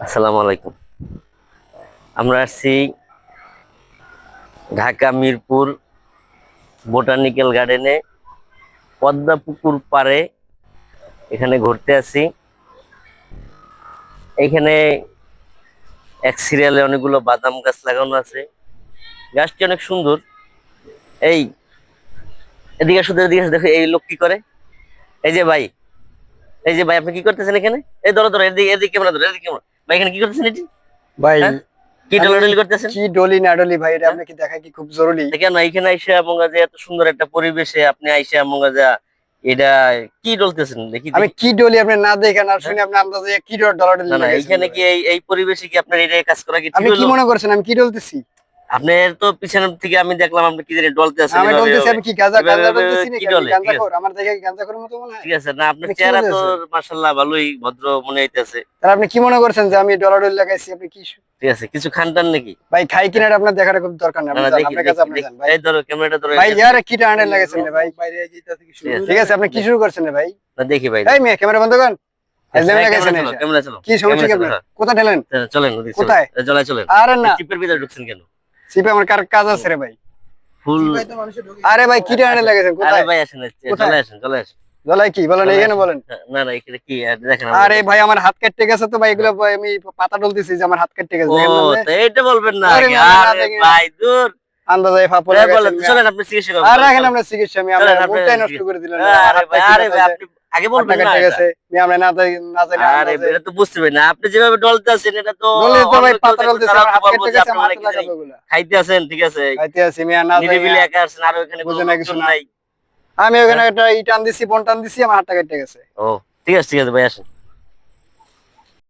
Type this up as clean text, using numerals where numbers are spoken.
আসসালামু আলাইকুম। আমরা আসছি ঢাকা মিরপুর বোটানিক্যাল গার্ডেনে, পদ্মা পুকুর পাড়ে। এখানে ঘুরতে আসি। এখানে এক সিরিয়ালে অনেকগুলো বাদাম গাছ লাগানো আছে। গাছটি অনেক সুন্দর। এই এদিকে শুধু এদিকে আসো, দেখো এই লোক কি করে। এই যে ভাই, এই যে ভাই, আপনি কি করতেছেন এখানে? এই ধরো ধরো, এদিকে এদিকে ক্যামেরা ধরো, এদিকে ক্যামেরা। ভাই এখানে কি করতেছেন এটি? ভাই হ্যাঁ, কি আমি ডলাডলি করতেছেন? কি ডলি না ডলি ভাই, এটা হ্যাঁ, আপনাকে দেখা কি খুব জরুরি? কেন এখানে আইসা মঙ্গা যে এত সুন্দর একটা পরিবেশে আপনি আইসা মঙ্গা যা এটা কি ডলতেছেন দেখি আমি দেখি। কি ডলি আপনি না দেখে না হ্যাঁ? শুনে আপনি আন্দাজে কি ডলার ডলি না না, লাগাইছেন এইখানে কি ভাই? এই পরিবেশে কি আপনার এটা কাজ করা কি ঠিক আপনি কি হলো? মনে করছেন আমি কি ডলতেছি? আপনার তো পিছনের থেকে আমি দেখলাম আপনি কি জানি ডলতে আছেন আমি এভাবে ডলতেছি, এভাবে আমি কি গাঁজা এভাবে গাঁজা এভাবে ডলতেছি কি নাকি? আমি ডলে? ঠিক আছে, গাঁজাখোর? আমার দেখে কি গাঁজাখোরের মতো মনে হয়? ঠিক আছে। না, আপনার আপনি কি চেহারা তো বলতেছেন? মাশাআল্লাহ ভালোই ভদ্র মনে হইতেছে। তাহলে আপনি কি মনে করছেন যে আমি ডলার ডলি লাগাইছি? আপনি কি ঠিক আছে, কিছু খান টান নাকি? ভাই খাই কিনা এটা আপনার দেখার খুব দরকার নেই, না আপনি না, জান দেখি আপনার কাছে দেখি আপনি দেখি। জান ভাই। এই ধরো ক্যামেরাটা ধরো, ভাই এদিকে ইয়ার কি টার্নের লাগাইছেন রে ভাই? ঠিক আছে, ঠিক আছে, আপনি কি শুরু করছেন রে ভাই? না দেখি ভাই, এই মেয়ে ক্যামেরা বন্ধ করেন। আজলামি লাগাইছেন ক্যামেরা চলো, এসে। ক্যামেরা চলো, কি সমস্যা ক্যামেরা কি চলো। আপনার? হ্যাঁ, কোথায় ঠেলেন? চলেন ওদিকে চলেন, কোথায়? জলায় চলেন। আরে না, চিপের ভিতরে ঢুকছেন কেন? সিপে আমার কাজ আছে রে ভাই। ফুল। আরে ভাই কি টানে লাগাইছেন? আরে কোথায় ভাই আসেন, কোথায়? চলে আসেন চলে আসেন গলায় কি বলেন, চলে এখানে আসেন। বলেন। না না, এখানে কি দেখেন আরে ভাই আমার হাত কেটে গেছে তো ভাই, এগুলো ভাই আমি পাতা ডলতেছি যে আমার হাত কেটে গেছে, ও, দেখেন না আপনি? তো এইটা বলবেন না আরে আগে? না, না, না, আরে দেখেন। ভাই দূর। আন্দাজে ফাপড় বলেন লাগাইছেন তো, মিয়া। চলেন আপনি চিকিৎসা করুন, আর চলেন রাখেন চলেন আমরা চিকিৎসা, আমি আমার চলেন আপনি মুডটাই নষ্ট চিকিৎসা- করে দিলেন ভাই। আমার আরে হাতটা ভাই, কি আরে ভাই, করতেছে? আপনি আগে হাতটা বলবেন না কেটে এটা। গেছে মিয়া, আমরা না জানি আরে আন্দাজে এটা তো বুঝতে পারি না, আপনি যেভাবে ডলতে আছেন এটা তো ডলে তো অন্য ভাই কেউ পাতা দেখলে ডলতেছে, তারা আমার তো হাত বলবো কেটে যে গেছে, আপনি আমার মনে হাতে হয় কি জানি লাগাবো এগুলা। খাইতে আছেন। ঠিক আছে, খাইতে আছি মিয়া, না যাই নিরিবিলি একা আছেন, আর ওখানে কোনো বুঝে না কিছু লোকজন না। নাই। আমি ওখানে হ্যাঁ? একটা ইটান দিছি, বন টান দিছি, আমার হাতটা কেটে গেছে। ও, ঠিক আছে ঠিক আছে ভাই, আসেন।